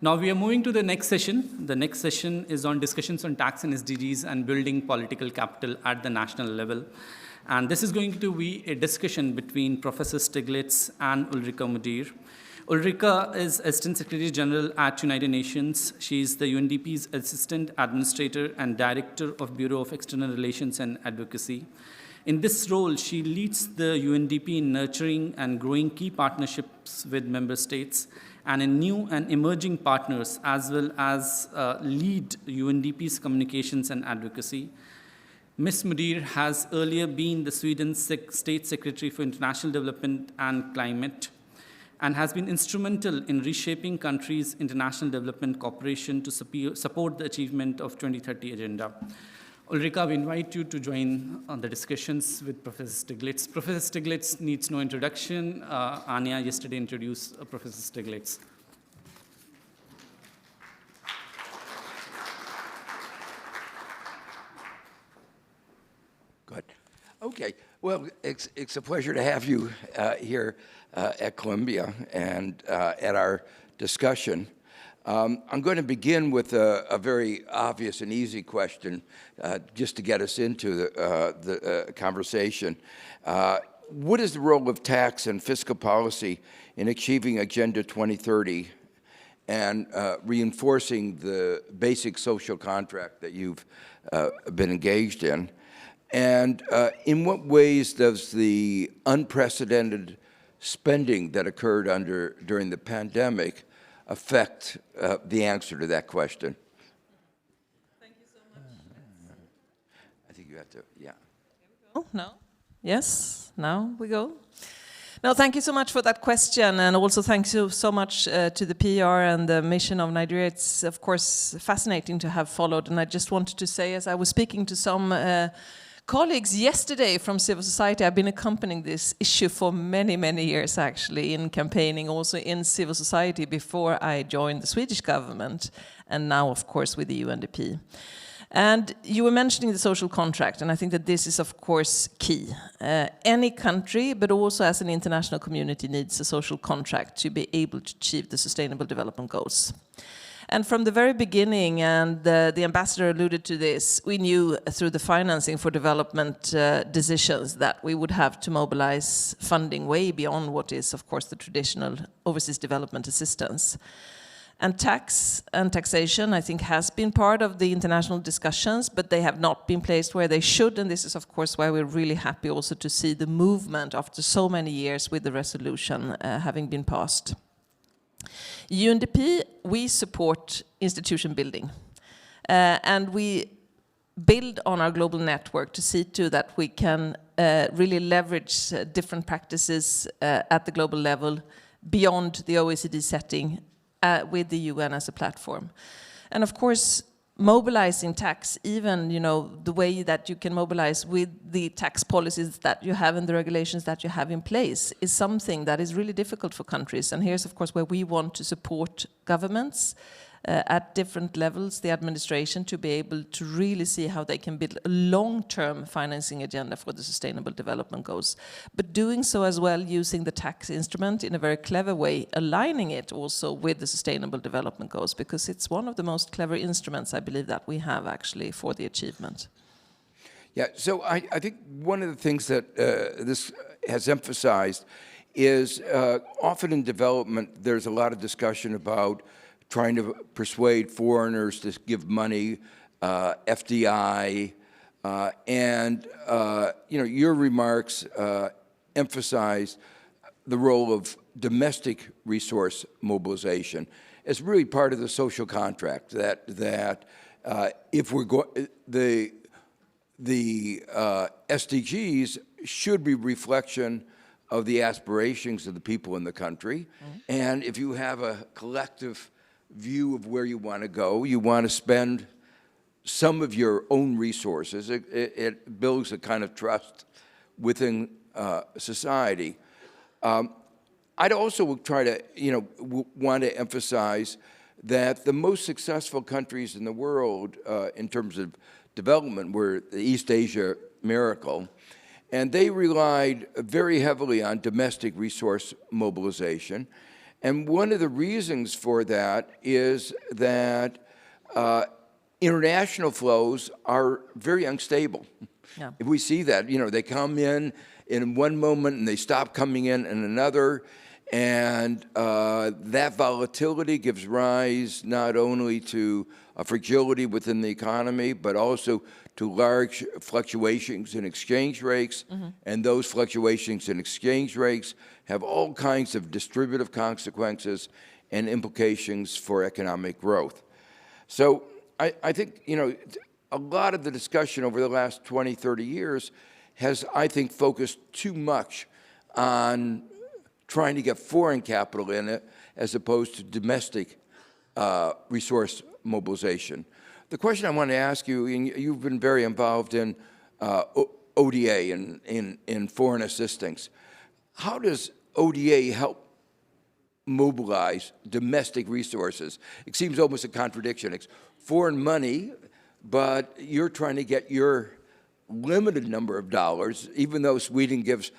Now we are moving to the next session. The next session is on discussions on tax and SDGs and building political capital at the national level. And this is going to be a discussion between Professor Stiglitz and Ulrika Modéer. Ulrika is Assistant Secretary General at United Nations. She is the UNDP's Assistant Administrator and Director of Bureau of External Relations and Advocacy. In this role, she leads the UNDP in nurturing and growing key partnerships with member states and in new and emerging partners, as well as lead UNDP's communications and advocacy. Ms. Modéer has earlier been the Sweden's State Secretary for International Development and Climate, and has been instrumental in reshaping countries' international development cooperation to support the achievement of 2030 agenda. Ulrika, we invite you to join on the discussions with Professor Stiglitz. Professor Stiglitz needs no introduction. Anya yesterday introduced Professor Stiglitz. Good. Okay. Well, it's a pleasure to have you here at Columbia and at our discussion. I'm going to begin with a very obvious and easy question just to get us into the conversation. What is the role of tax and fiscal policy in achieving Agenda 2030 and reinforcing the basic social contract that you've been engaged in? And in what ways does the unprecedented spending that occurred during the pandemic affect the answer to that question? Thank you so much. I think you have to, yeah. Oh, no? Yes, now we go. No, thank you so much for that question, and also thank you so much to the PR and the mission of Nigeria. It's, of course, fascinating to have followed, and I just wanted to say, as I was speaking to some colleagues yesterday from civil society, I've been accompanying this issue for many, many years, actually, in campaigning also in civil society before I joined the Swedish government, and now, of course, with the UNDP. And you were mentioning the social contract, and I think that this is, of course, key. Any country, but also as an international community, needs a social contract to be able to achieve the Sustainable Development Goals. And from the very beginning, and the ambassador alluded to this, we knew through the financing for development decisions that we would have to mobilize funding way beyond what is, of course, the traditional overseas development assistance. And tax and taxation, I think, has been part of the international discussions, but they have not been placed where they should, and this is, of course, why we're really happy also to see the movement after so many years with the resolution having been passed. UNDP, we support institution building, and we build on our global network to see to that we can really leverage different practices at the global level beyond the OECD setting with the UN as a platform. And of course, mobilizing tax, even the way that you can mobilize with the tax policies that you have and the regulations that you have in place is something that is really difficult for countries. And here's, of course, where we want to support governments at different levels, the administration, to be able to really see how they can build a long-term financing agenda for the Sustainable Development Goals. But doing so as well using the tax instrument in a very clever way, aligning it also with the Sustainable Development Goals, because it's one of the most clever instruments, I believe, that we have actually for the achievement. Yeah, so I think one of the things that this has emphasized is often in development, there's a lot of discussion about trying to persuade foreigners to give money, FDI, and your remarks emphasize the role of domestic resource mobilization as really part of the social contract. That if we're going, the SDGs should be reflection of the aspirations of the people in the country, and if you have a collective view of where you want to go, you want to spend some of your own resources. It builds a kind of trust within society. I'd also try to, want to emphasize that the most successful countries in the world in terms of development were the East Asia Miracle, and they relied very heavily on domestic resource mobilization. And one of the reasons for that is that international flows are very unstable. Yeah. If we see that, you know, they come in one moment and they stop coming in another, and that volatility gives rise not only to a fragility within the economy, but also to large fluctuations in exchange rates, and those fluctuations in exchange rates have all kinds of distributive consequences and implications for economic growth. So I think, you know, a lot of the discussion over the last 20, 30 years has, I think, focused too much on trying to get foreign capital in it as opposed to domestic resource mobilization. The question I want to ask you, and you've been very involved in ODA and in foreign assistance. How does ODA help mobilize domestic resources? It seems almost a contradiction. It's foreign money, but you're trying to get your limited number of dollars, even though Sweden gives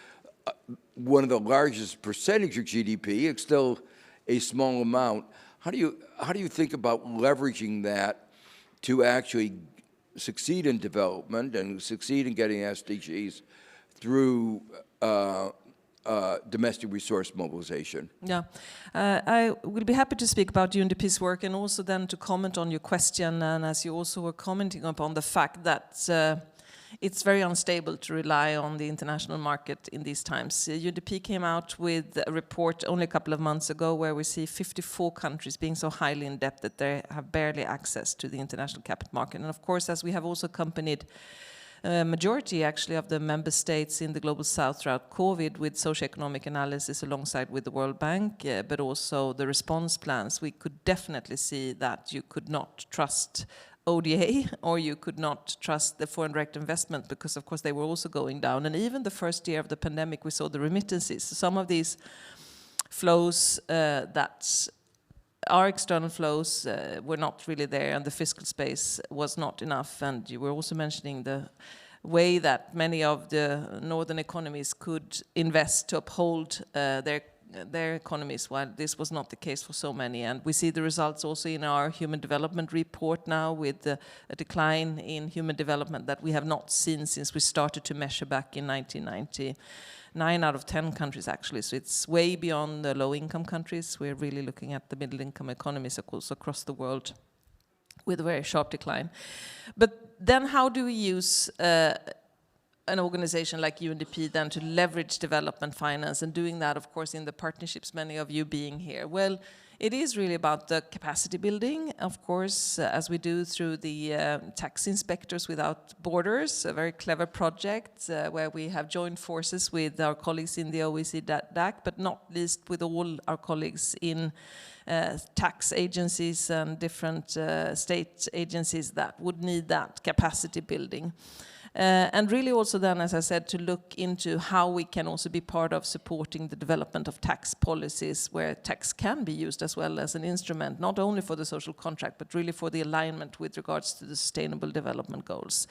one of the largest percentage of GDP, it's still a small amount. How do you think about leveraging that to actually succeed in development and succeed in getting SDGs through domestic resource mobilization? Yeah, I will be happy to speak about UNDP's work and also then to comment on your question, and as you also were commenting upon the fact that it's very unstable to rely on the international market in these times. UNDP came out with a report only a couple of months ago where we see 54 countries being so highly in debt that they have barely access to the international capital market. And of course, as we have also accompanied majority actually of the member states in the global south throughout COVID with socioeconomic analysis alongside with the World Bank, but also the response plans, we could definitely see that you could not trust ODA or you could not trust the foreign direct investment because of course they were also going down. And even the first year of the pandemic we saw the remittances. Some of these flows that our external flows were not really there and the fiscal space was not enough. And you were also mentioning the way that many of the northern economies could invest to uphold their economies, while this was not the case for so many. And we see the results also in our human development report now with a decline in human development that we have not seen since we started to measure back in 1990. 9 out of 10 countries actually, so it's way beyond the low-income countries. We're really looking at the middle-income economies across the world with a very sharp decline. But then how do we use an organization like UNDP then to leverage development finance and doing that, of course, in the partnerships, many of you being here? Well, it is really about the capacity building, of course, as we do through the Tax Inspectors Without Borders, a very clever project where we have joined forces with our colleagues in the OECD DAC, but not least with all our colleagues in tax agencies and different state agencies that would need that capacity building. And really also then, as I said, to look into how we can also be part of supporting the development of tax policies where tax can be used as well as an instrument, not only for the social contract, but really for the alignment with regards to the sustainable development goals.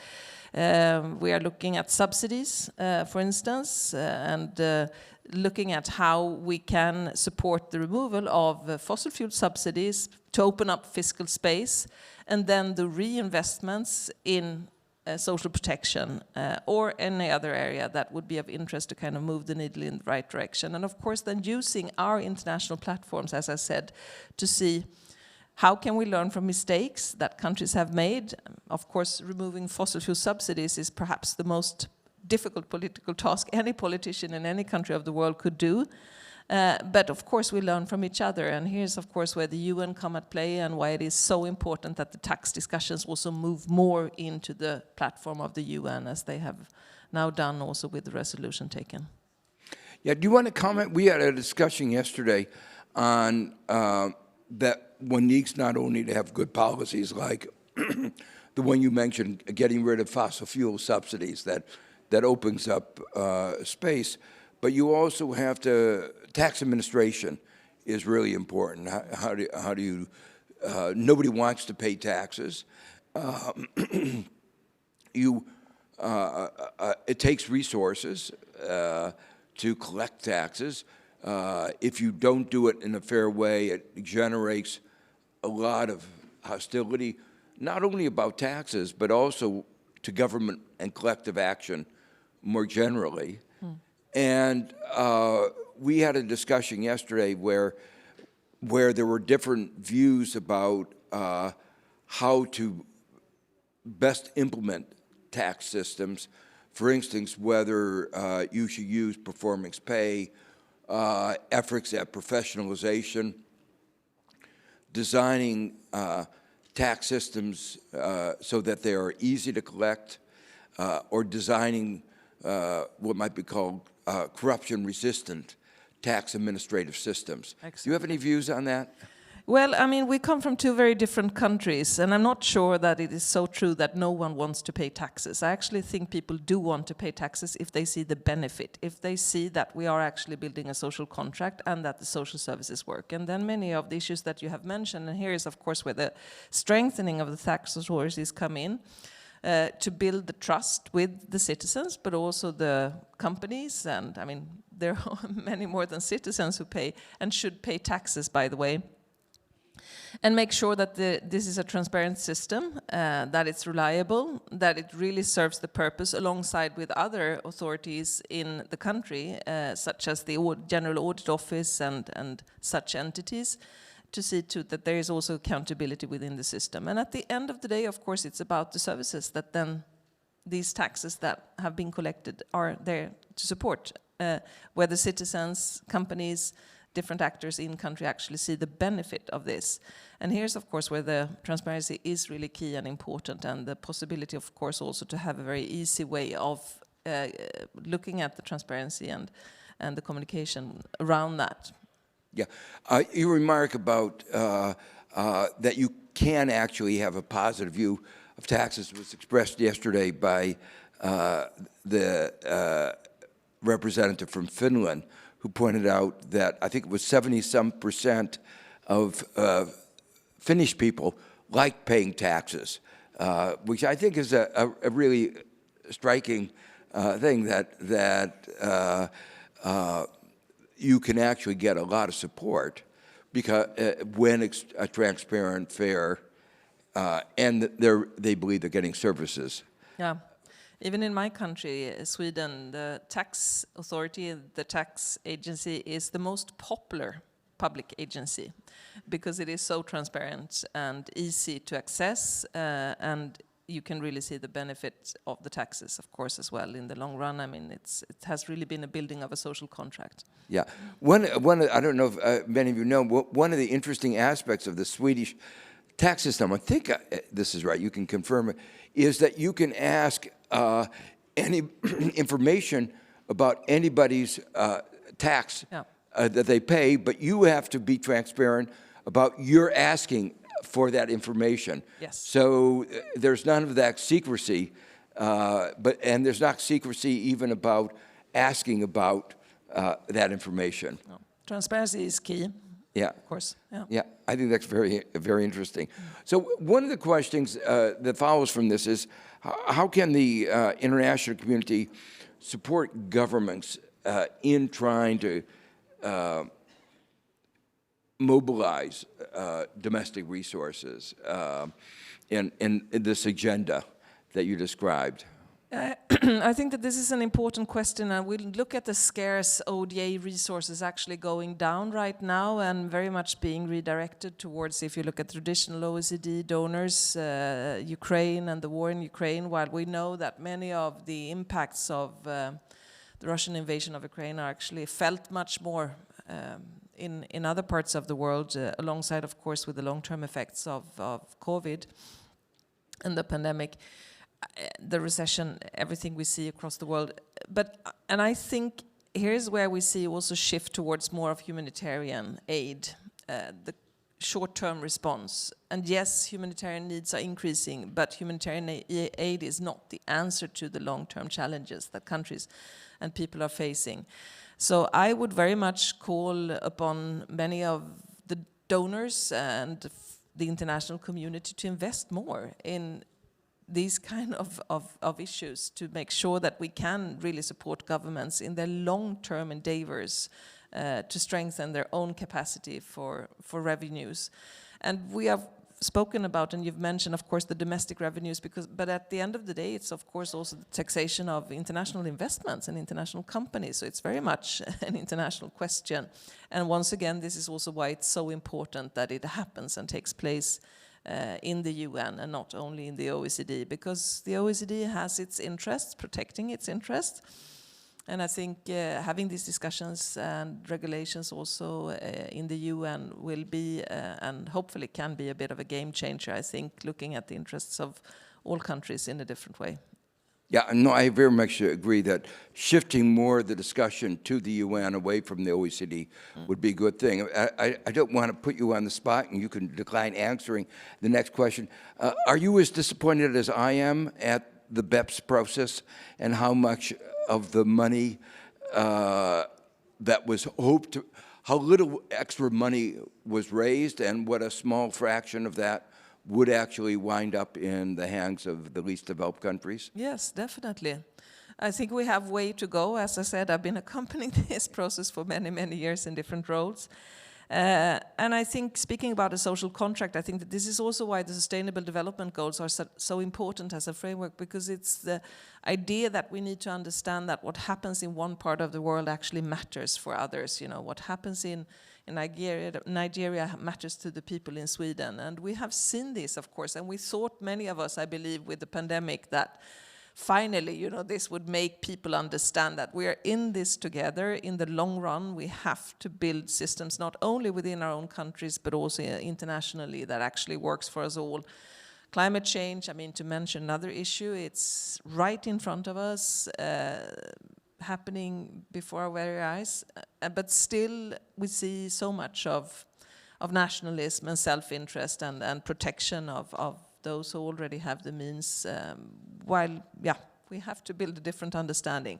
We are looking at subsidies, for instance, and looking at how we can support the removal of fossil fuel subsidies to open up fiscal space, and then the reinvestments in social protection or any other area that would be of interest to kind of move the needle in the right direction. And of course then using our international platforms, as I said, to see how can we learn from mistakes that countries have made. Of course, removing fossil fuel subsidies is perhaps the most difficult political task any politician in any country of the world could do. But of course we learn from each other, and here's of course where the UN come at play and why it is so important that the tax discussions also move more into the platform of the UN as they have now done also with the resolution taken. Yeah, do you want to comment? We had a discussion yesterday on that one needs not only to have good policies like the one you mentioned, getting rid of fossil fuel subsidies, that opens up space, but you also have to, tax administration is really important. How do you, nobody wants to pay taxes. It takes resources to collect taxes. If you don't do it in a fair way, it generates a lot of hostility, not only about taxes, but also to government and collective action more generally. And we had a discussion yesterday where there were different views about how to best implement tax systems. For instance, whether you should use performance pay, efforts at professionalization, designing tax systems so that they are easy to collect, or designing what might be called corruption-resistant tax administrative systems. Excellent. Do you have any views on that? Well, I mean, we come from two very different countries, and I'm not sure that it is so true that no one wants to pay taxes. I actually think people do want to pay taxes if they see the benefit, if they see that we are actually building a social contract and that the social services work. And then many of the issues that you have mentioned, and here is, of course, where the strengthening of the tax authorities come in, to build the trust with the citizens, but also the companies. And, I mean, there are many more than citizens who pay and should pay taxes, by the way. And make sure that this is a transparent system, that it's reliable, that it really serves the purpose alongside with other authorities in the country, such as the General Audit Office and such entities, to see to that there is also accountability within the system. And at the end of the day, of course, it's about the services that then these taxes that have been collected are there to support, whether citizens, companies, different actors in country actually see the benefit of this. And here's, of course, where the transparency is really key and important, and the possibility, of course, also to have a very easy way of looking at the transparency and the communication around that. Yeah. Your remark about that you can actually have a positive view of taxes was expressed yesterday by the representative from Finland, who pointed out that I think it was 70-some% of Finnish people like paying taxes, which I think is a really striking thing, that you can actually get a lot of support because when it's transparent, fair, and they believe they're getting services. Yeah. Even in my country, Sweden, the tax authority, the tax agency is the most popular public agency because it is so transparent and easy to access, and you can really see the benefit of the taxes, of course, as well in the long run. I mean, it has really been a building of a social contract. Yeah. One I don't know if many of you know, one of the interesting aspects of the Swedish tax system, I think this is right, you can confirm it, is that you can ask any information about anybody's tax that they pay, but you have to be transparent about your asking for that information. Yes. So there's none of that secrecy, and there's not secrecy even about asking about that information. No. Transparency is key. Yeah. Of course. Yeah. Yeah, I think that's very interesting. So one of the questions that follows from this is, how can the international community support governments in trying to mobilize domestic resources in this agenda that you described? I think that this is an important question, and we look at the scarce ODA resources actually going down right now and very much being redirected towards, if you look at traditional OECD donors, Ukraine and the war in Ukraine, while we know that many of the impacts of the Russian invasion of Ukraine are actually felt much more in other parts of the world, alongside, of course, with the long-term effects of COVID and the pandemic. The recession, everything we see across the world. And I think here's where we see also shift towards more of humanitarian aid, the short-term response. And yes, humanitarian needs are increasing, but humanitarian aid is not the answer to the long-term challenges that countries and people are facing. So I would very much call upon many of the donors and the international community to invest more in these kind of issues, to make sure that we can really support governments in their long-term endeavors to strengthen their own capacity for revenues. And we have spoken about, and you've mentioned, of course, the domestic revenues, but at the end of the day, it's of course also the taxation of international investments and international companies. So it's very much an international question. And once again, this is also why it's so important that it happens and takes place in the UN and not only in the OECD, because the OECD has its interests, protecting its interests. And I think having these discussions and regulations also in the UN will be, and hopefully can be, a bit of a game changer, I think, looking at the interests of all countries in a different way. Yeah, no, I very much agree that shifting more of the discussion to the UN away from the OECD would be a good thing. I don't want to put you on the spot, and you can decline answering the next question. Are you as disappointed as I am at the BEPS process and how much of the money that was hoped to, how little extra money was raised and what a small fraction of that would actually wind up in the hands of the least developed countries? Yes, definitely. I think we have way to go. As I said, I've been accompanying this process for many, many years in different roles. And I think, speaking about a social contract, I think that this is also why the Sustainable Development Goals are so important as a framework, because it's the idea that we need to understand that what happens in one part of the world actually matters for others. You know, what happens in Nigeria matters to the people in Sweden. And we have seen this, of course, and we thought, many of us, I believe, with the pandemic, that finally, you know, this would make people understand that we are in this together. In the long run, we have to build systems not only within our own countries, but also internationally, that actually works for us all. Climate change, I mean, to mention another issue, it's right in front of us, happening before our very eyes, but still we see so much of nationalism and self-interest and protection of those who already have the means, while, yeah, we have to build a different understanding.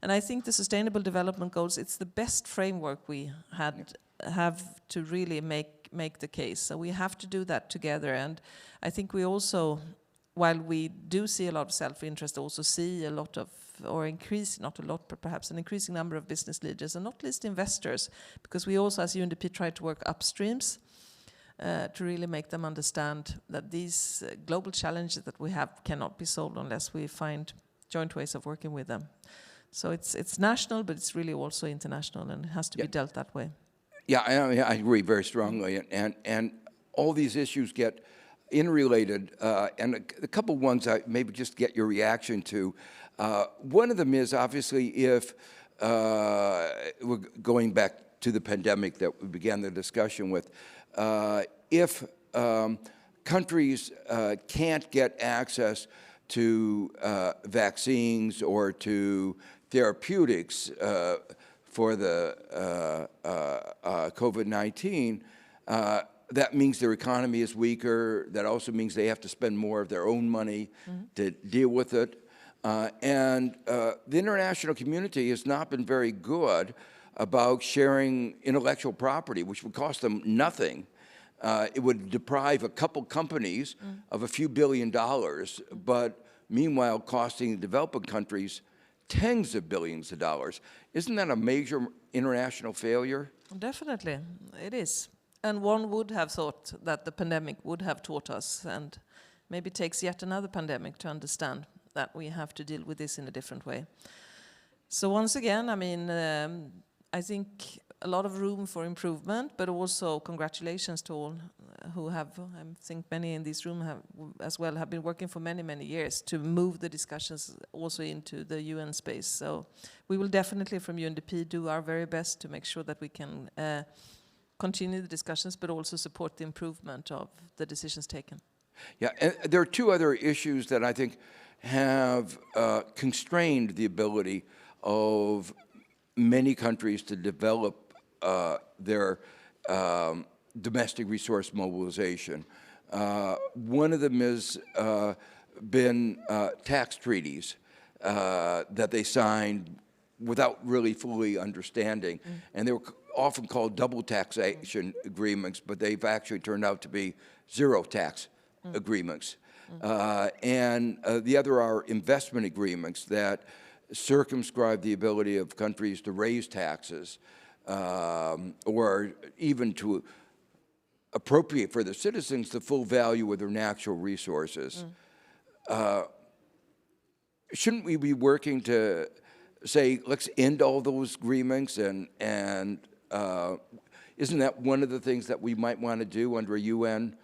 And I think the Sustainable Development Goals, it's the best framework we have to really make the case. So we have to do that together. And I think we also, while we do see a lot of self-interest, also see a lot of, or increase, not a lot, but perhaps an increasing number of business leaders, and not least investors, because we also, as UNDP, try to work upstreams to really make them understand that these global challenges that we have cannot be solved unless we find joint ways of working with them. So it's national, but it's really also international, and it has to be dealt that way. Yeah, I agree very strongly, and all these issues get interrelated, and a couple ones I maybe just get your reaction to. One of them is obviously if we're going back to the pandemic that we began the discussion with, if countries can't get access to vaccines or to therapeutics for the COVID-19, that means their economy is weaker. That also means they have to spend more of their own money to deal with it. And the international community has not been very good about sharing intellectual property, which would cost them nothing. It would deprive a couple companies of a few $1 billion, but meanwhile costing developing countries tens of billions of dollars. Isn't that a major international failure? Definitely, it is. And one would have thought that the pandemic would have taught us, and maybe it takes yet another pandemic to understand that we have to deal with this in a different way. So once again, I mean, I think a lot of room for improvement, but also congratulations to all who have, I think many in this room have as well, have been working for many, many years to move the discussions also into the UN space. So we will definitely from UNDP do our very best to make sure that we can continue the discussions, but also support the improvement of the decisions taken. Yeah, and there are two other issues that I think have constrained the ability of many countries to develop their domestic resource mobilization. One of them has been tax treaties that they signed without really fully understanding. And they were often called double taxation agreements, but they've actually turned out to be zero tax agreements. And the other are investment agreements that circumscribe the ability of countries to raise taxes or even to appropriate for the citizens the full value of their natural resources. Shouldn't we be working to say, let's end all those agreements, and isn't that one of the things that we might want to do under a UN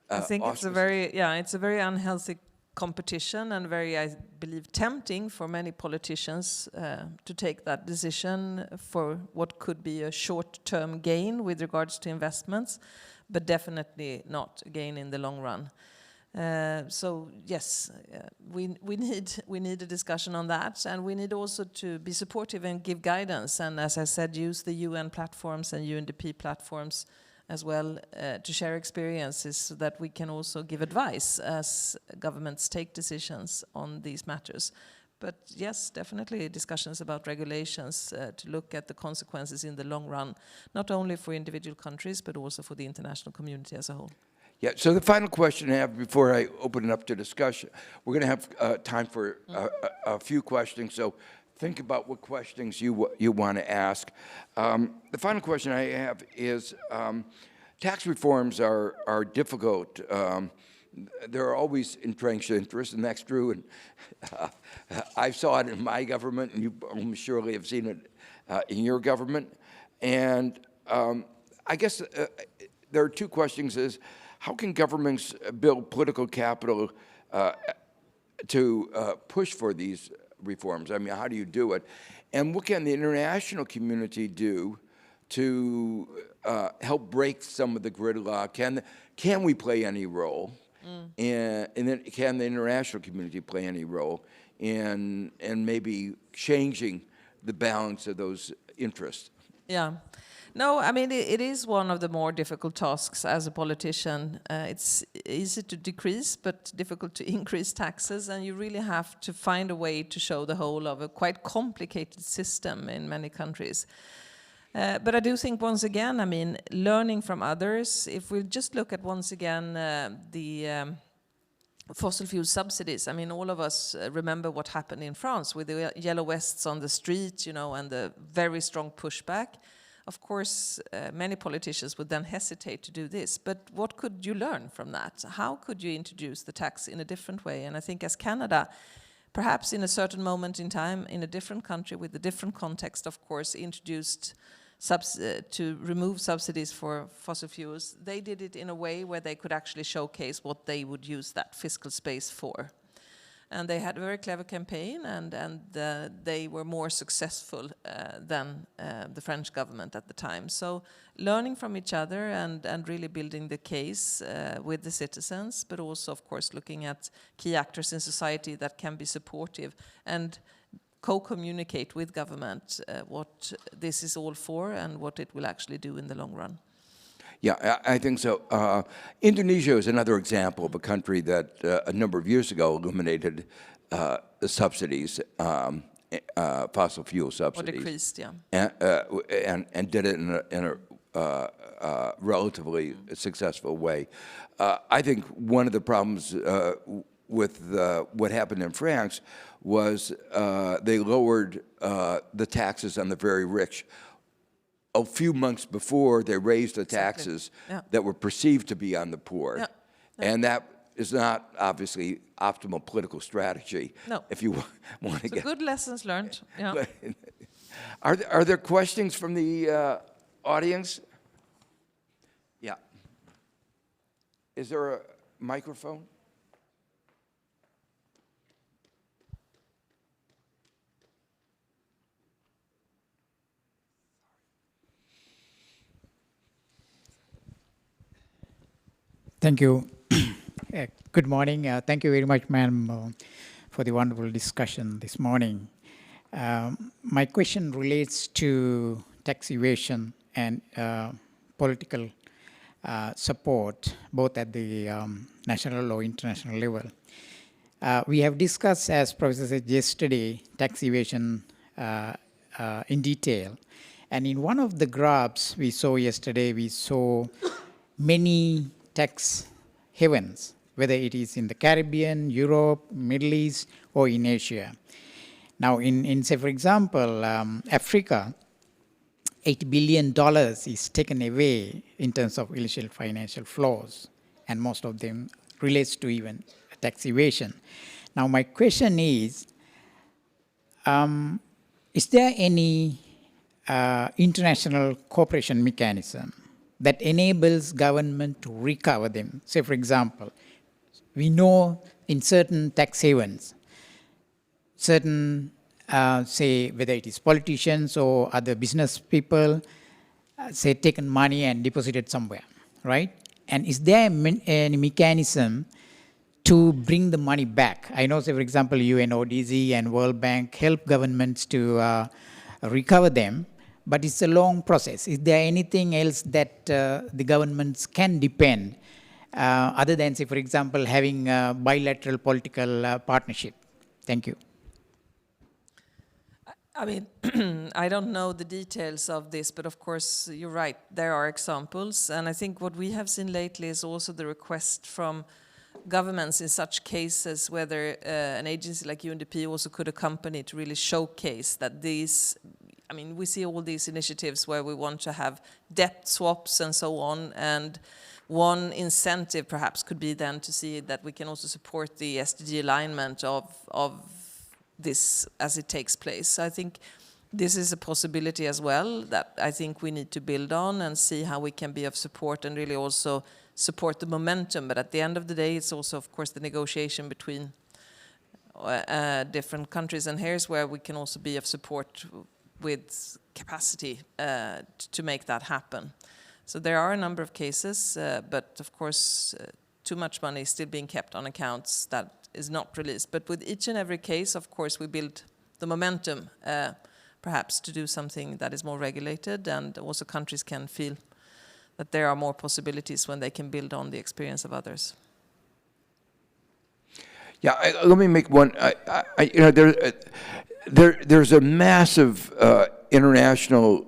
I think it's a very unhealthy competition, and very, I believe, tempting for many politicians to take that decision for what could be a short-term gain with regards to investments, but definitely not a gain in the long run. So yes, we need a discussion on that, and we need also to be supportive and give guidance, and as I said, use the UN platforms and UNDP platforms as well to share experiences, so that we can also give advice as governments take decisions on these matters. But yes, definitely discussions about regulations to look at the consequences in the long run, not only for individual countries, but also for the international community as a whole. Yeah, so the final question I have before I open it up to discussion, we're going to have time for a few questions, so think about what questions you want to ask. The final question I have is, tax reforms are difficult. There are always entrenched interests, and that's true, and I saw it in my government, and you almost surely have seen it in your government. And I guess there are two questions. Is how can governments build political capital to push for these reforms? I mean, how do you do it? And what can the international community do to help break some of the gridlock? Can we play any role? And then can the international community play any role in maybe changing the balance of those interests? Yeah. No, I mean, it is one of the more difficult tasks as a politician. It's easy to decrease, but difficult to increase taxes, and you really have to find a way to show the whole of a quite complicated system in many countries. But I do think, once again, I mean, learning from others, if we just look at, once again, the fossil fuel subsidies. I mean, all of us remember what happened in France with the yellow vests on the street, you know, and the very strong pushback. Of course, many politicians would then hesitate to do this, but what could you learn from that? How could you introduce the tax in a different way? And I think as Canada, perhaps in a certain moment in time, in a different country with a different context, of course, introduced to remove subsidies for fossil fuels, they did it in a way where they could actually showcase what they would use that fiscal space for. And they had a very clever campaign, and they were more successful than the French government at the time. So learning from each other and really building the case with the citizens, but also, of course, looking at key actors in society that can be supportive and co-communicate with government what this is all for and what it will actually do in the long run. Yeah, I think so. Indonesia is another example of a country that a number of years ago eliminated the subsidies, fossil fuel subsidies. Or decreased, yeah. And did it in a relatively successful way. I think one of the problems with what happened in France was they lowered the taxes on the very rich. A few months before, they raised the taxes that were perceived to be on the poor. Yeah. Yeah. And that is not, obviously, optimal political strategy. No. If you want to get... good lessons learned, yeah. Are there questions from the audience? Yeah. Is there a microphone? Thank you. Good morning. Thank you very much, ma'am, for the wonderful discussion this morning. My question relates to tax evasion and political support, both at the national or international level. We have discussed, as Professor said yesterday, tax evasion in detail. And in one of the graphs we saw yesterday, we saw many tax havens, whether it is in the Caribbean, Europe, Middle East, or in Asia. Now, in say, for example, Africa, $8 billion is taken away in terms of illegal financial flows, and most of them relates to even tax evasion. Now, my question is there any international cooperation mechanism that enables government to recover them? Say, for example, we know in certain tax havens, certain, say, whether it is politicians or other business people, say, taken money and deposited somewhere, right? And is there any mechanism to bring the money back? I know, say, for example, UNODC and World Bank help governments to recover them, but it's a long process. Is there anything else that the governments can depend other than, say, for example, having a bilateral political partnership? Thank you. I mean, I don't know the details of this, but of course, you're right, there are examples. And I think what we have seen lately is also the request from governments in such cases, whether an agency like UNDP also could accompany to really showcase that these, I mean, we see all these initiatives where we want to have debt swaps and so on, and one incentive perhaps could be then to see that we can also support the SDG alignment of this as it takes place. So I think this is a possibility as well that I think we need to build on and see how we can be of support and really also support the momentum. But at the end of the day, it's also, of course, the negotiation between different countries. And here's where we can also be of support with capacity to make that happen. So there are a number of cases, but of course, too much money is still being kept on accounts that is not released. But with each and every case, of course, we build the momentum, perhaps to do something that is more regulated, and also countries can feel that there are more possibilities when they can build on the experience of others. Yeah, let me make one. You know, there's a massive international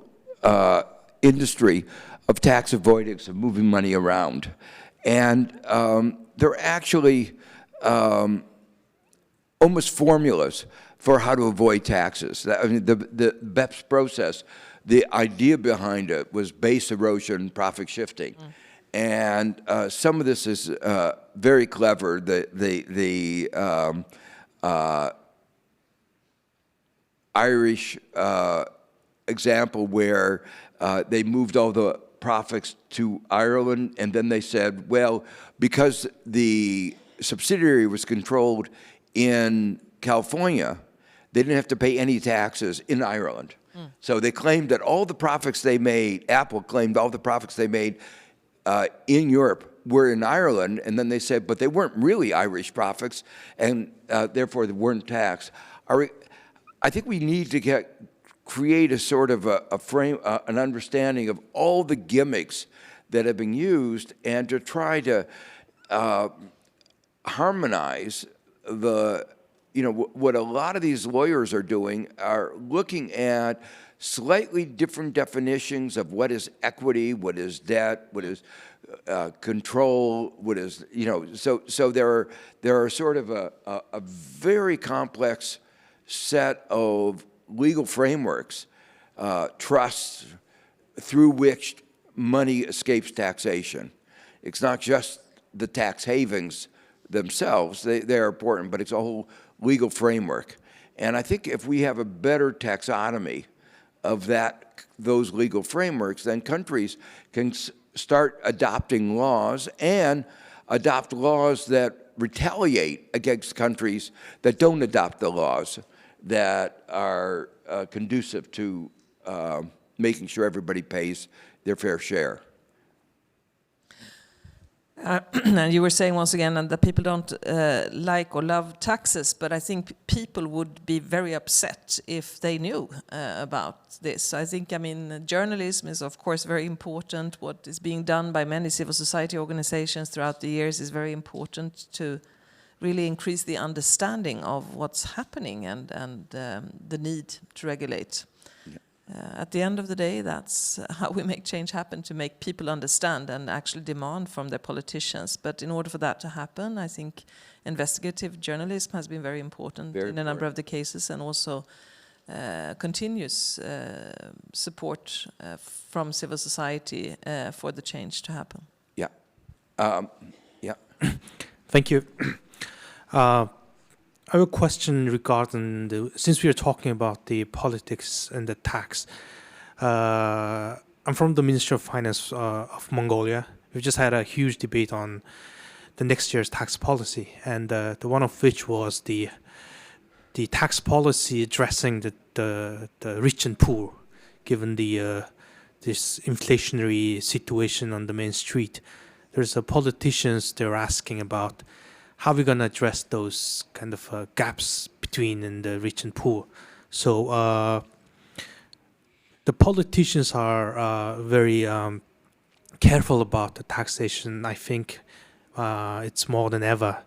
industry of tax avoidance, of moving money around, and there are actually almost formulas for how to avoid taxes. I mean, the BEPS process, the idea behind it was base erosion, profit shifting. And some of this is very clever. The Irish example where they moved all the profits to Ireland, and then they said, well, because the subsidiary was controlled in California, they didn't have to pay any taxes in Ireland. So they claimed that all the profits they made, Apple claimed all the profits they made in Europe were in Ireland, and then they said, but they weren't really Irish profits, and therefore they weren't taxed. I think we need to create a sort of a frame, an understanding of all the gimmicks that have been used, and to try to harmonize what a lot of these lawyers are doing are looking at slightly different definitions of what is equity, what is debt, what is control, what is, so there are sort of a very complex set of legal frameworks, trusts, through which money escapes taxation. It's not just the tax havens themselves, they're important, but it's a whole legal framework. And I think if we have a better taxonomy of those legal frameworks, then countries can start adopting laws and adopt laws that retaliate against countries that don't adopt the laws that are conducive to making sure everybody pays their fair share. And you were saying once again that people don't like or love taxes, but I think people would be very upset if they knew about this. I think, journalism is of course very important. What is being done by many civil society organizations throughout the years is very important to really increase the understanding of what's happening and the need to regulate. At the end of the day, that's how we make change happen, to make people understand and actually demand from their politicians. But in order for that to happen, I think investigative journalism has been very important in a number of the cases, and also continuous support from civil society for the change to happen. Yeah. Yeah. Thank you. I have a question regarding since we are talking about the politics and the tax. I'm from the Ministry of Finance of Mongolia. We've just had a huge debate on the next year's tax policy, and the one of which was the tax policy addressing the rich and poor, given this inflationary situation on the main street. There's politicians, they're asking about how we're going to address those kind of gaps between the rich and poor. So the politicians are very careful about the taxation. I think it's more than ever,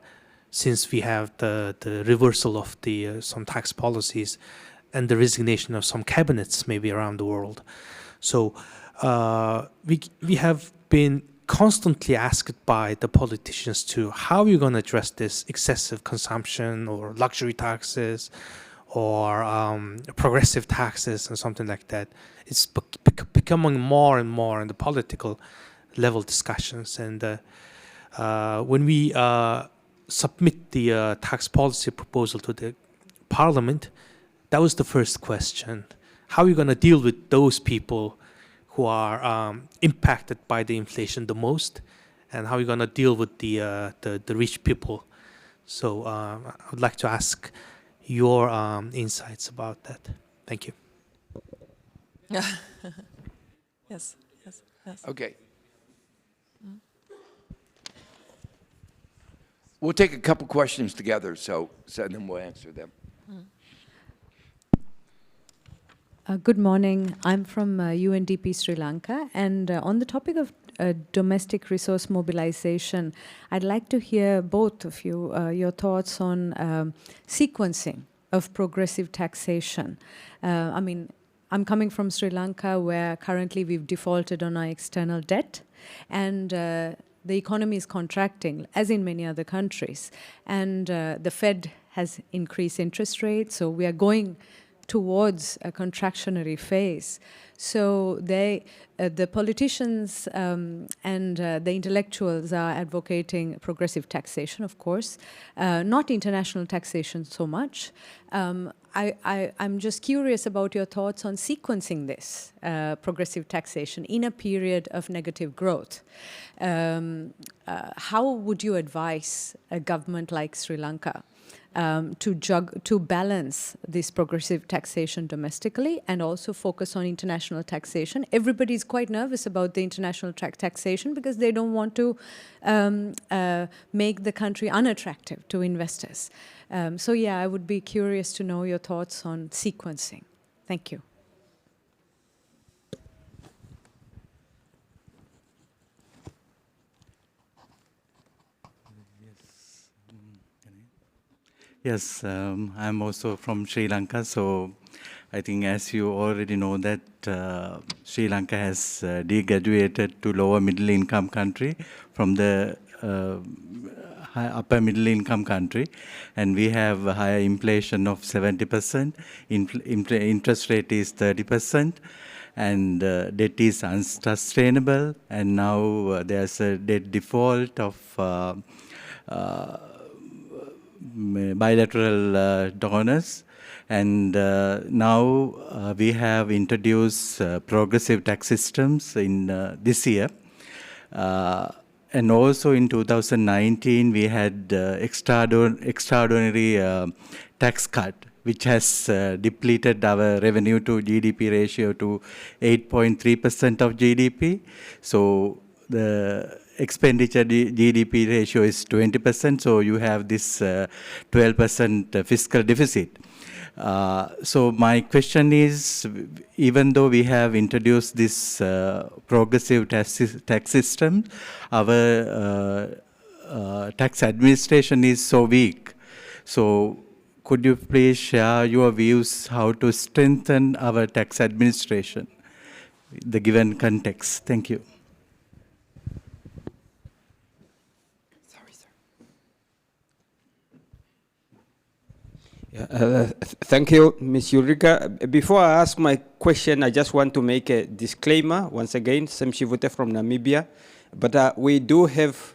since we have the reversal of some tax policies and the resignation of some cabinets maybe around the world. So we have been constantly asked by the politicians to how you're going to address this excessive consumption or luxury taxes or progressive taxes and something like that. It's becoming more and more in the political level discussions. And when we submit the tax policy proposal to the parliament, that was the first question. How are you going to deal with those people who are impacted by the inflation the most, and how are you going to deal with the rich people? So I would like to ask your insights about that. Thank you. Yes. Okay. We'll take a couple questions together, so then we'll answer them. Good morning. I'm from UNDP Sri Lanka, and on the topic of domestic resource mobilization, I'd like to hear both of you, your thoughts on sequencing of progressive taxation. I mean, I'm coming from Sri Lanka, where currently we've defaulted on our external debt, and the economy is contracting, as in many other countries. And the Fed has increased interest rates, so we are going towards a contractionary phase. So the politicians and the intellectuals are advocating progressive taxation, of course, not international taxation so much. I'm just curious about your thoughts on sequencing this progressive taxation in a period of negative growth. How would you advise a government like Sri Lanka to balance this progressive taxation domestically and also focus on international taxation? Everybody's quite nervous about the international taxation because they don't want to make the country unattractive to investors. So yeah, I would be curious to know your thoughts on sequencing. Thank you. Yes, I'm also from Sri Lanka, so I think as you already know that Sri Lanka has degraduated to lower middle income country from the upper middle income country, and we have a higher inflation of 70%, interest rate is 30%, and debt is unsustainable, and now there's a debt default of bilateral donors, and now we have introduced progressive tax systems in this year, and also in 2019 we had extraordinary tax cut, which has depleted our revenue to GDP ratio to 8.3% of GDP. So the expenditure GDP ratio is 20%, so you have this 12% fiscal deficit. So my question is, even though we have introduced this progressive tax system, our tax administration is so weak. So could you please share your views how to strengthen our tax administration, the given context? Thank you. Thank you, Ms. Ulrika. Before I ask my question, I just want to make a disclaimer. Once again, Sam Shivute from Namibia. But I do have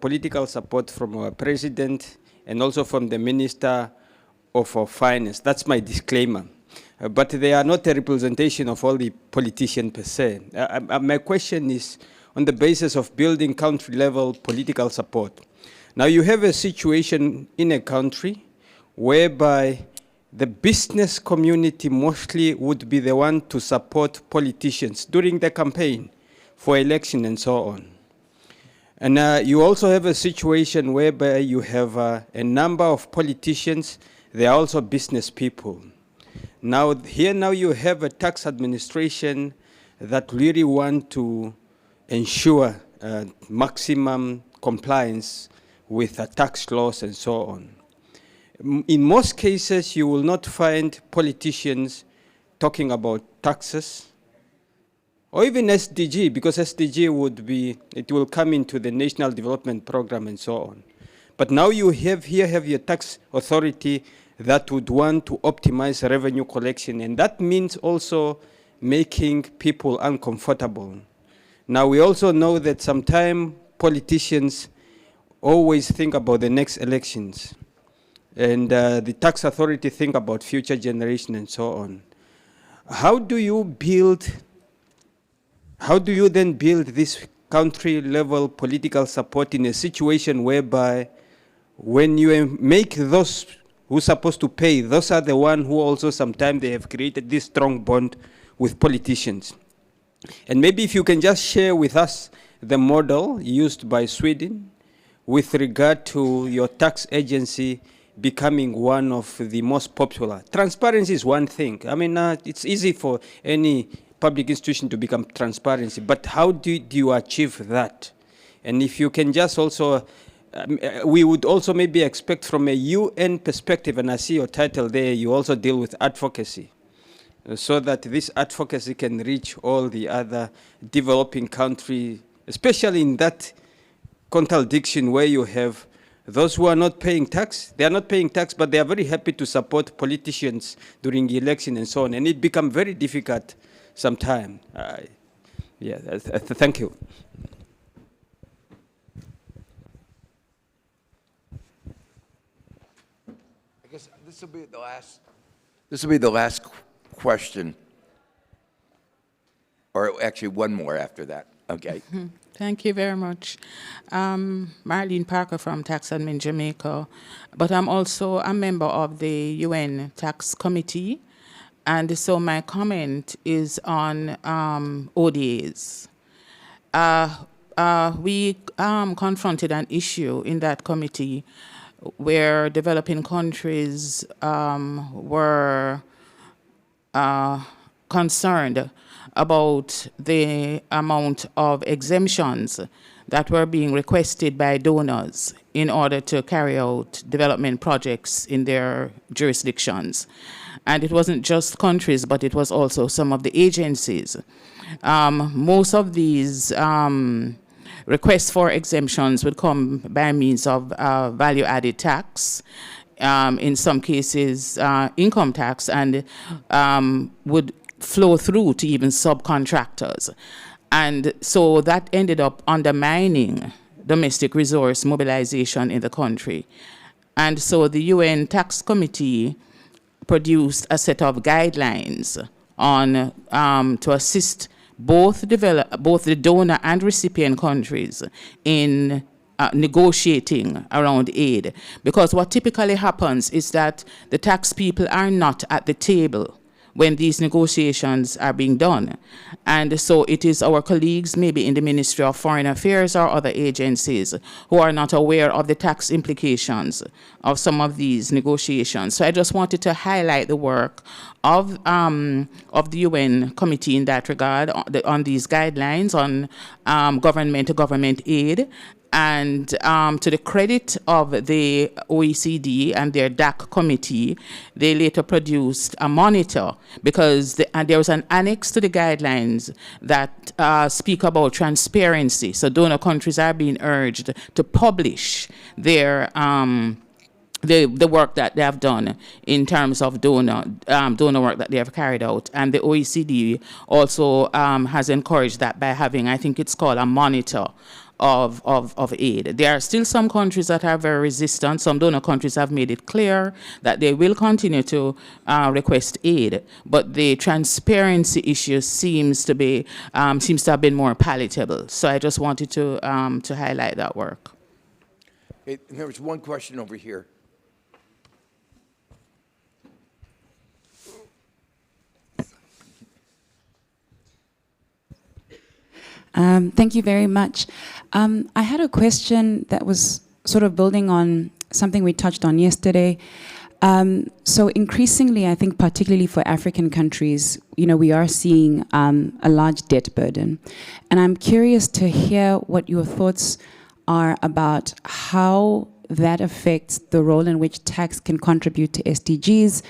political support from our president and also from the Minister of Finance. That's my disclaimer. But they are not a representation of all the politicians per se. My question is on the basis of building country-level political support. Now you have a situation in a country whereby the business community mostly would be the one to support politicians during the campaign for election and so on. And you also have a situation whereby you have a number of politicians, they are also business people. Now you have a tax administration that really want to ensure maximum compliance with tax laws and so on. In most cases, you will not find politicians talking about taxes or even SDG, because SDG it will come into the National Development Program and so on. But now you have your tax authority that would want to optimize revenue collection, and that means also making people uncomfortable. Now we also know that sometimes politicians always think about the next elections, and the tax authority think about future generation and so on. How do you then build this country-level political support in a situation whereby when you make those who are supposed to pay, those are the ones who also sometimes they have created this strong bond with politicians? And maybe if you can just share with us the model used by Sweden with regard to your tax agency becoming one of the most popular. Transparency is one thing. I mean, it's easy for any public institution to become transparency, but how do you achieve that? And if you can just also, we would also maybe expect from a UN perspective, and I see your title there, you also deal with advocacy, so that this advocacy can reach all the other developing countries, especially in that contradiction where you have those who are not paying tax. They are not paying tax, but they are very happy to support politicians during the election and so on, and it becomes very difficult sometimes. Thank you. I guess this will be the last. This will be the last question, or actually one more after that. Okay. Thank you very much. Marlene Parker from Tax Admin Jamaica, but I'm also a member of the UN Tax Committee, and so my comment is on ODAs. We confronted an issue in that committee where developing countries were concerned about the amount of exemptions that were being requested by donors in order to carry out development projects in their jurisdictions. And it wasn't just countries, but it was also some of the agencies. Most of these requests for exemptions would come by means of value-added tax, in some cases income tax, and would flow through to even subcontractors. And so that ended up undermining domestic resource mobilization in the country. And so the UN Tax Committee produced a set of guidelines on to assist both the donor and recipient countries in negotiating around aid. Because what typically happens is that the tax people are not at the table when these negotiations are being done. And so it is our colleagues, maybe in the Ministry of Foreign Affairs or other agencies, who are not aware of the tax implications of some of these negotiations. So I just wanted to highlight the work of the UN committee in that regard, on these guidelines on government-to-government aid. And to the credit of the OECD and their DAC committee, they later produced a monitor, because there was an annex to the guidelines that speak about transparency. So donor countries are being urged to publish their the work that they have done in terms of donor work that they have carried out. And the OECD also has encouraged that by having, I think it's called a monitor of aid. There are still some countries that are very resistant. Some donor countries have made it clear that they will continue to request aid, but the transparency issue seems to have been more palatable. So I just wanted to highlight that work. There was one question over here. Thank you very much. I had a question that was sort of building on something we touched on yesterday. So increasingly, I think particularly for African countries, we are seeing a large debt burden. And I'm curious to hear what your thoughts are about how that affects the role in which tax can contribute to SDGs,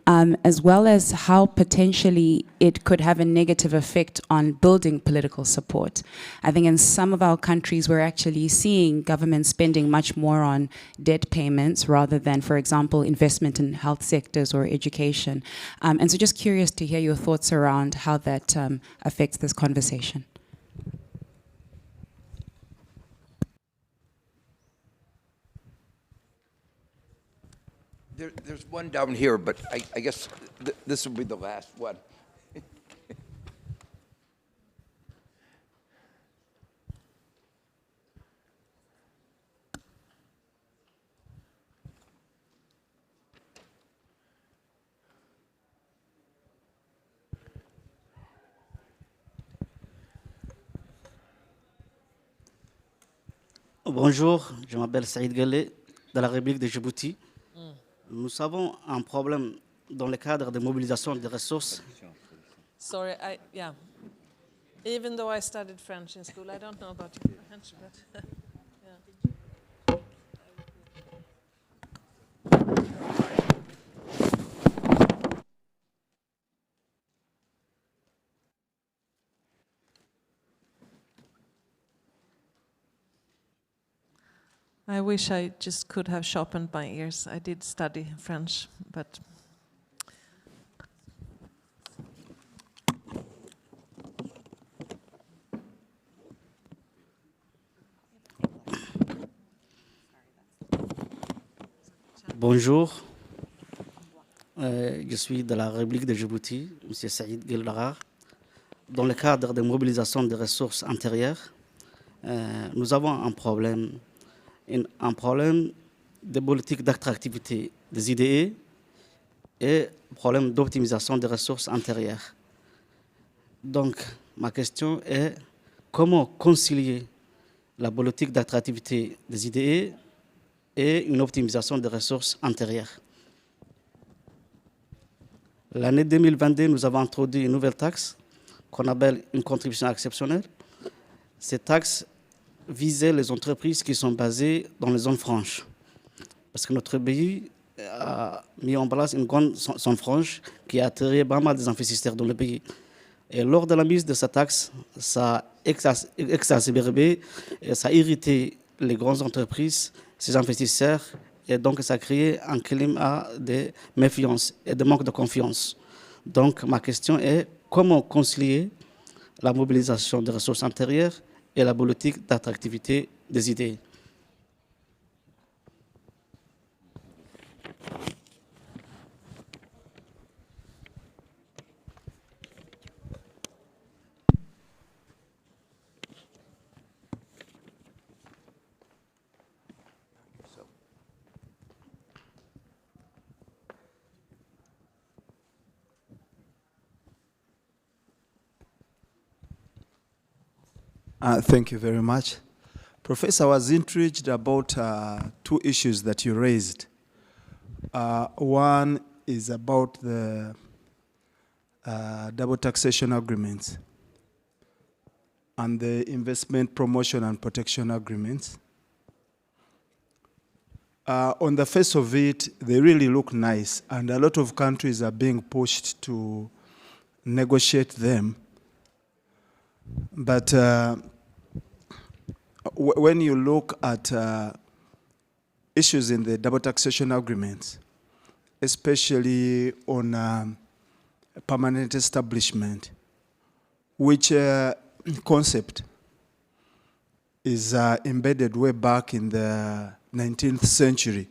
as well as how potentially it could have a negative effect on building political support. I think in some of our countries, we're actually seeing government spending much more on debt payments rather than, for example, investment in health sectors or education. And so just curious to hear your thoughts around how that affects this conversation. There's one down here, but I guess this will be the last one. Bonjour, je m'appelle Saïd Gallé, de la République de Djibouti. Nous avons un problème dans le cadre de mobilisation des ressources. Sorry, even though I studied French in school, I don't know about French, but yeah. I wish I just could have sharpened my ears. I did study French, but... Bonjour, je suis de la République de Djibouti, M. Saïd Gildarar. Dans le cadre de mobilisation des ressources intérieures, nous avons un problème de politique d'attractivité des IDE et problème d'optimisation des ressources intérieures. Donc, ma question est comment concilier la politique d'attractivité des IDE et une optimisation des ressources intérieures. L'année 2022, nous avons introduit une nouvelle taxe qu'on appelle une contribution exceptionnelle. Cette taxe visait les entreprises qui sont basées dans les zones franches. Parce que notre pays a mis en place une grande zone franche qui a attiré pas mal des investisseurs dans le pays. Et lors de la mise de cette taxe, ça a exacerbé et ça a irrité les grandes entreprises, ces investisseurs, et donc ça a créé un climat de méfiance et de manque de confiance. Donc ma question est comment concilier la mobilisation des ressources intérieures et la politique d'attractivité des idées. Thank you very much. Professor, I was intrigued about two issues that you raised. One is about the double taxation agreements and the investment promotion and protection agreements. On the face of it, they really look nice, and a lot of countries are being pushed to negotiate them. But when you look at issues in the double taxation agreements, especially on permanent establishment, which concept is embedded way back in the 19th century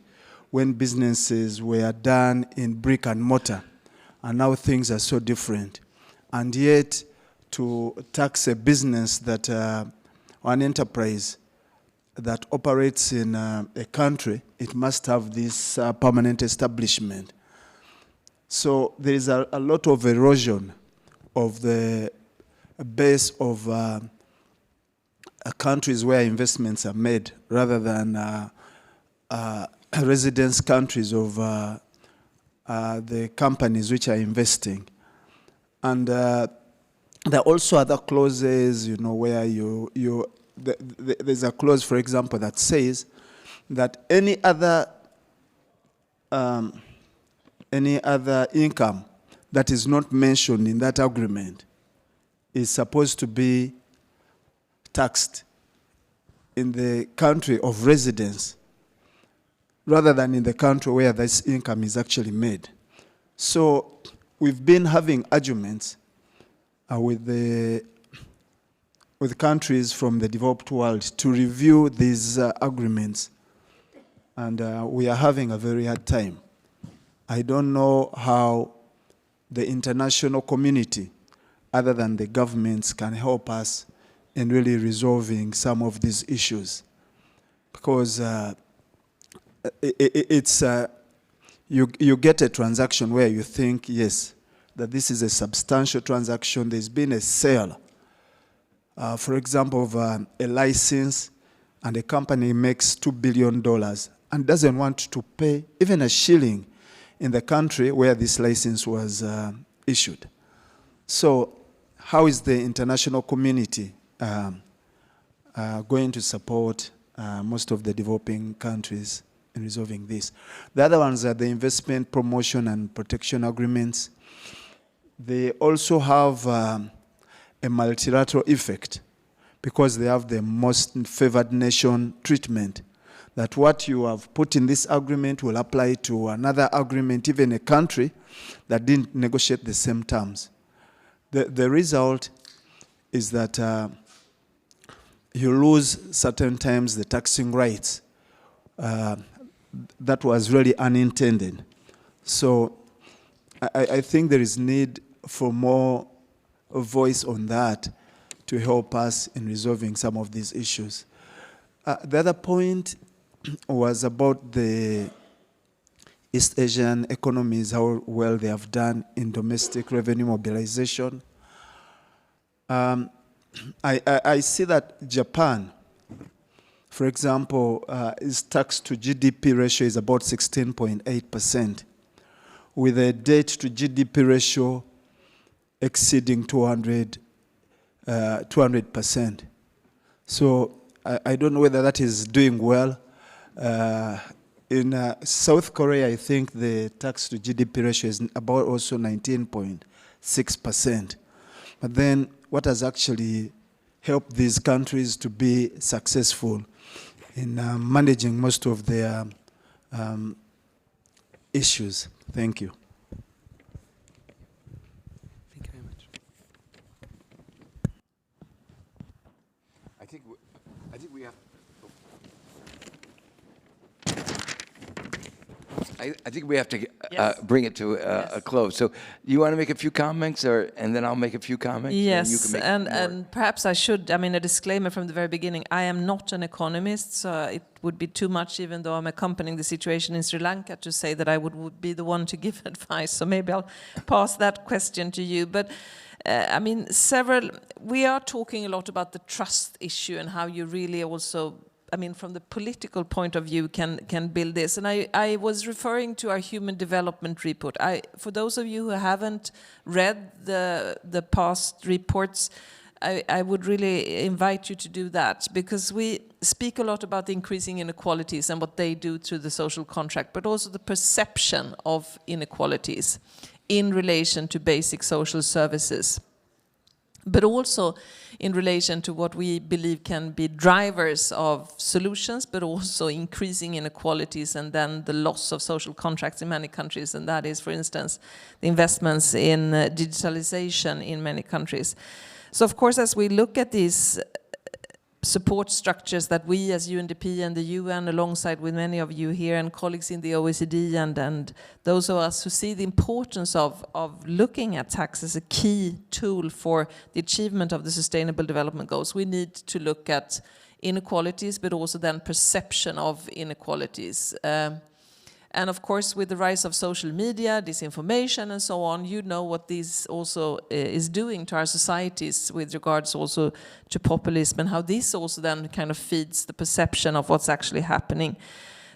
when businesses were done in brick and mortar, and now things are so different. And yet, to tax a business that, or an enterprise that operates in a country, it must have this permanent establishment. So there is a lot of erosion of the base of countries where investments are made, rather than residence countries of the companies which are investing. And there are also other clauses, you know, where there's a clause, for example, that says that any other income that is not mentioned in that agreement is supposed to be taxed in the country of residence rather than in the country where this income is actually made. So we've been having arguments with countries from the developed world to review these agreements, and we are having a very hard time. I don't know how the international community, other than the governments, can help us in really resolving some of these issues, because you get a transaction where you think, yes, that this is a substantial transaction. There's been a sale, for example, of a license, and a company makes $2 billion and doesn't want to pay even a shilling in the country where this license was issued. So how is the international community going to support most of the developing countries in resolving this? The other ones are the investment promotion and protection agreements. They also have a multilateral effect because they have the most favored nation treatment, that what you have put in this agreement will apply to another agreement, even a country that didn't negotiate the same terms. The result is that you lose certain times the taxing rights. That was really unintended. So I think there is need for more voice on that to help us in resolving some of these issues. The other point was about the East Asian economies, how well they have done in domestic revenue mobilization. I see that Japan, for example, its tax to GDP ratio is about 16.8%, with a debt to GDP ratio exceeding 200%. So I don't know whether that is doing well. In South Korea, I think the tax to GDP ratio is about also 19.6%. But then what has actually helped these countries to be successful in managing most of their issues? Thank you. Thank you very much. I think we have. I think we have to bring it to a close. So, you want to make a few comments, and then I'll make a few comments? Yes, and you can make and perhaps I should, I mean, a disclaimer from the very beginning. I am not an economist, so it would be too much, even though I'm accompanying the situation in Sri Lanka, to say that I would be the one to give advice. So maybe I'll pass that question to you. But I mean, we are talking a lot about the trust issue and how you really also, I mean, from the political point of view, can build this. And I was referring to our human development report. For those of you who haven't read the past reports, I would really invite you to do that, because we speak a lot about the increasing inequalities and what they do to the social contract, but also the perception of inequalities in relation to basic social services. but also in relation to what we believe can be drivers of solutions, but also increasing inequalities and then the loss of social contracts in many countries. And that is, for instance, the investments in digitalization in many countries. So of course, as we look at these support structures that we as UNDP and the UN, alongside with many of you here and colleagues in the OECD and those of us who see the importance of looking at tax as a key tool for the achievement of the Sustainable Development Goals, we need to look at inequalities, but also then perception of inequalities. And of course, with the rise of social media, disinformation and so on, you know what this also is doing to our societies with regards also to populism, and how this also then kind of feeds the perception of what's actually happening.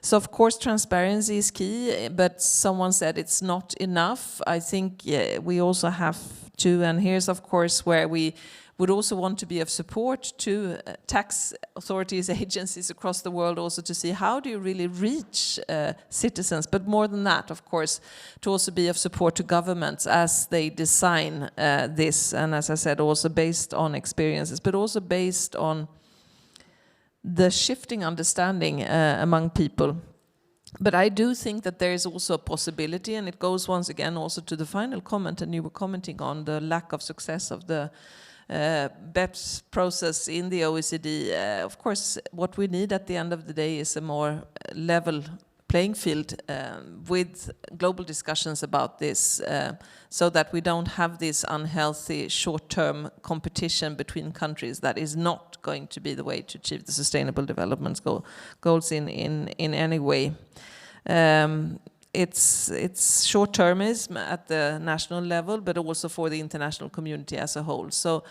So of course, transparency is key, but someone said it's not enough. I think we also have to, and here's of course where we would also want to be of support to tax authorities, agencies across the world, also to see how do you really reach citizens, but more than that, of course, to also be of support to governments as they design this, and as I said, also based on experiences, but also based on the shifting understanding among people. But I do think that there is also a possibility, and it goes once again also to the final comment, and you were commenting on the lack of success of the BEPS process in the OECD. Of course, what we need at the end of the day is a more level playing field with global discussions about this, so that we don't have this unhealthy short-term competition between countries that is not going to be the way to achieve the Sustainable Development Goals in any way. It's short-termism at the national level, but also for the international community as a whole. So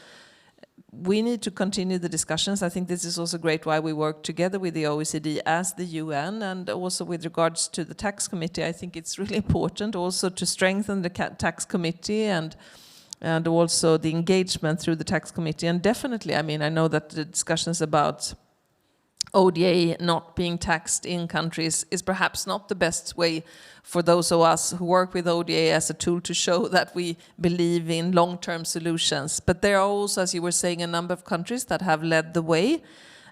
we need to continue the discussions. I think this is also great why we work together with the OECD as the UN, and also with regards to the tax committee. I think it's really important also to strengthen the tax committee and also the engagement through the tax committee. And definitely, I mean, I know that the discussions about ODA not being taxed in countries is perhaps not the best way for those of us who work with ODA as a tool to show that we believe in long-term solutions. But there are also, as you were saying, a number of countries that have led the way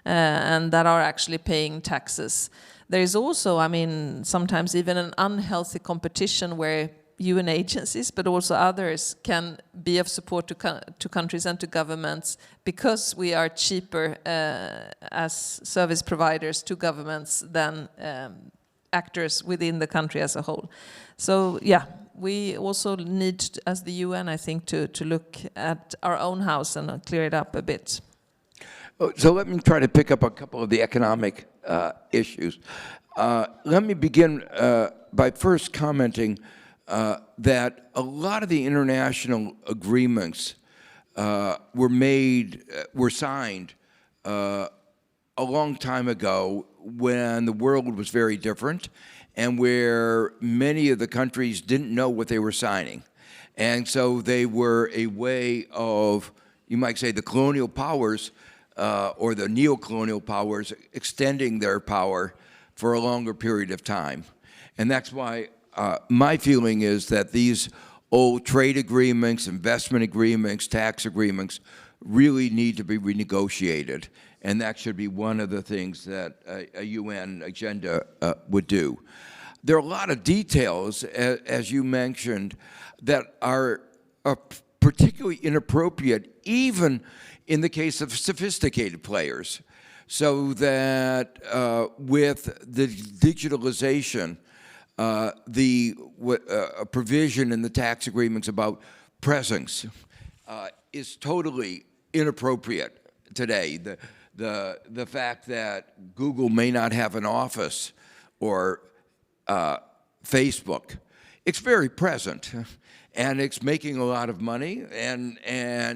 and that are actually paying taxes. There is also, I mean, sometimes even an unhealthy competition where UN agencies, but also others, can be of support to countries and to governments because we are cheaper as service providers to governments than actors within the country as a whole. So yeah, we also need, as the UN, I think, to look at our own house and clear it up a bit. So let me try to pick up a couple of the economic issues. Let me begin by first commenting that a lot of the international agreements were signed a long time ago when the world was very different and where many of the countries didn't know what they were signing. And so they were a way of, you might say, the colonial powers or the neo-colonial powers extending their power for a longer period of time. And that's why my feeling is that these old trade agreements, investment agreements, tax agreements really need to be renegotiated. And that should be one of the things that a UN agenda would do. There are a lot of details, as you mentioned, that are particularly inappropriate, even in the case of sophisticated players. So that with the digitalization, a provision in the tax agreements about presence is totally inappropriate today. The fact that Google may not have an office or Facebook, it's very present, and it's making a lot of money, and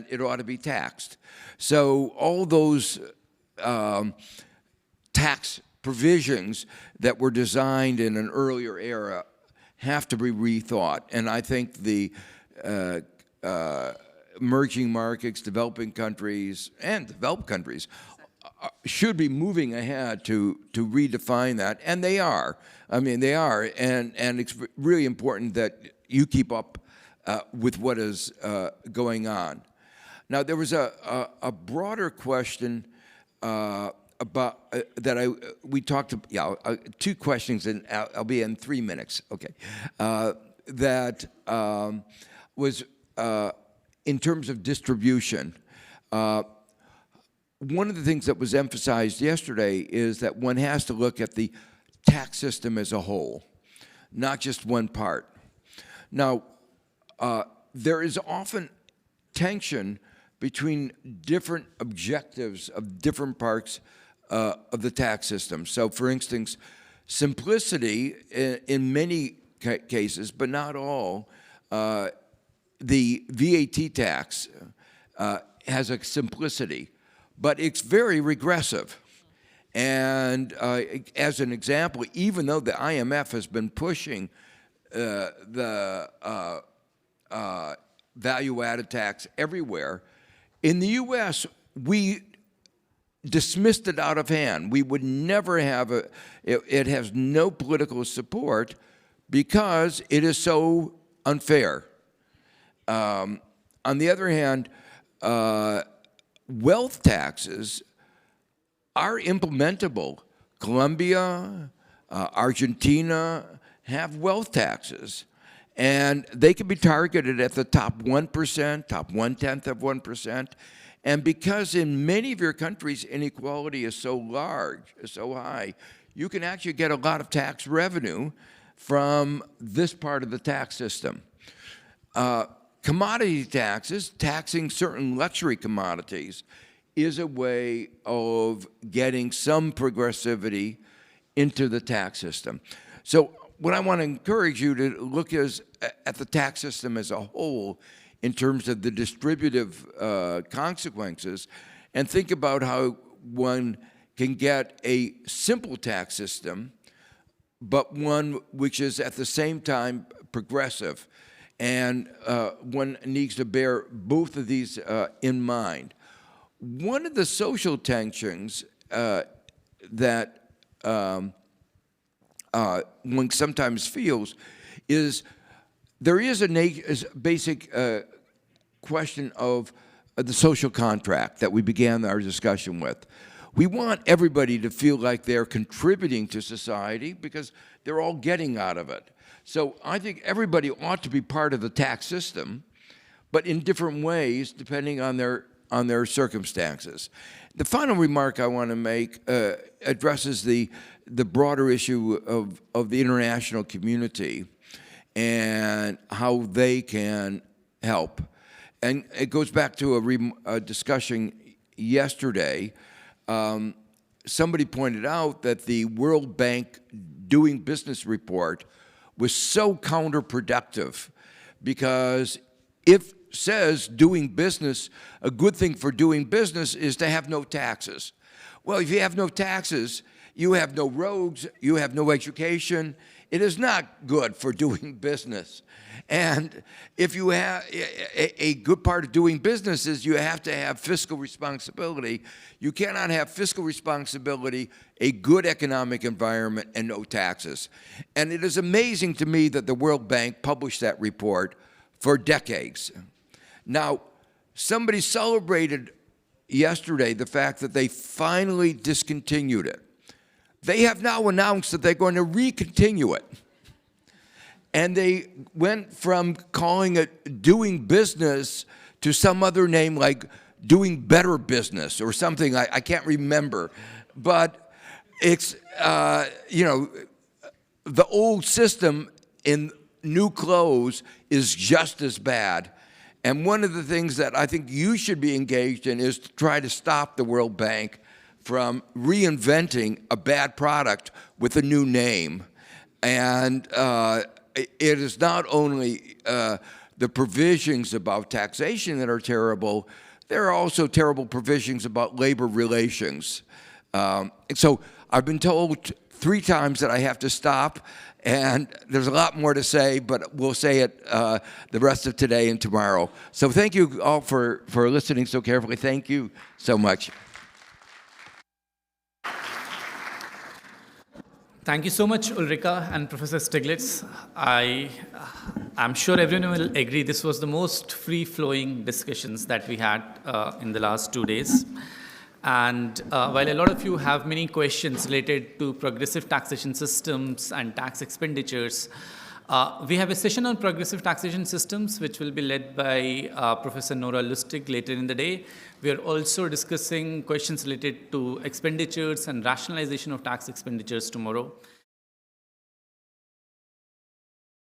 it ought to be taxed. So all those tax provisions that were designed in an earlier era have to be rethought. And I think the emerging markets, developing countries, and developed countries should be moving ahead to redefine that. And they are. I mean, they are. And it's really important that you keep up with what is going on. Now, there was a broader question about that we talked about. Yeah, two questions, and I'll be in 3 minutes. Okay, that was in terms of distribution. One of the things that was emphasized yesterday is that one has to look at the tax system as a whole, not just one part. Now, there is often tension between different objectives of different parts of the tax system. So, for instance, simplicity in many cases, but not all, the VAT tax has a simplicity, but it's very regressive. And as an example, even though the IMF has been pushing the value-added tax everywhere, in the U.S., we dismissed it out of hand. We would never have it has no political support because it is so unfair. On the other hand, wealth taxes are implementable. Colombia, Argentina have wealth taxes, and they can be targeted at the top 1%, top 1/10 of 1%. And because in many of your countries inequality is so large, is so high, you can actually get a lot of tax revenue from this part of the tax system. Commodity taxes, taxing certain luxury commodities, is a way of getting some progressivity into the tax system. So what I want to encourage you to look is at the tax system as a whole in terms of the distributive consequences, and think about how one can get a simple tax system, but one which is at the same time progressive. And one needs to bear both of these in mind. One of the social tensions that one sometimes feels is there is a basic question of the social contract that we began our discussion with. We want everybody to feel like they're contributing to society because they're all getting out of it. So I think everybody ought to be part of the tax system, but in different ways depending on their circumstances. The final remark I want to make addresses the broader issue of the international community and how they can help. And it goes back to a discussion yesterday. Somebody pointed out that the World Bank Doing Business report was so counterproductive because it says doing business, a good thing for doing business is to have no taxes. Well, if you have no taxes, you have no roads, you have no education. It is not good for doing business. And if you have a good part of doing business is you have to have fiscal responsibility. You cannot have fiscal responsibility, a good economic environment, and no taxes. And it is amazing to me that the World Bank published that report for decades. Now, somebody celebrated yesterday the fact that they finally discontinued it. They have now announced that they're going to recontinue it. And they went from calling it doing business to some other name like doing better business or something. I can't remember. But it's, you know, the old system in new clothes is just as bad. And one of the things that I think you should be engaged in is to try to stop the World Bank from reinventing a bad product with a new name. And it is not only the provisions about taxation that are terrible, there are also terrible provisions about labor relations. So I've been told 3 times that I have to stop, and there's a lot more to say, but we'll say it the rest of today and tomorrow. So thank you all for listening so carefully. Thank you so much. Thank you so much, Ulrika and Professor Stiglitz. I I'm sure everyone will agree this was the most free-flowing discussions that we had in the last 2 days. And while a lot of you have many questions related to progressive taxation systems and tax expenditures, we have a session on progressive taxation systems, which will be led by Professor Nora Lustig later in the day. We are also discussing questions related to expenditures and rationalization of tax expenditures tomorrow.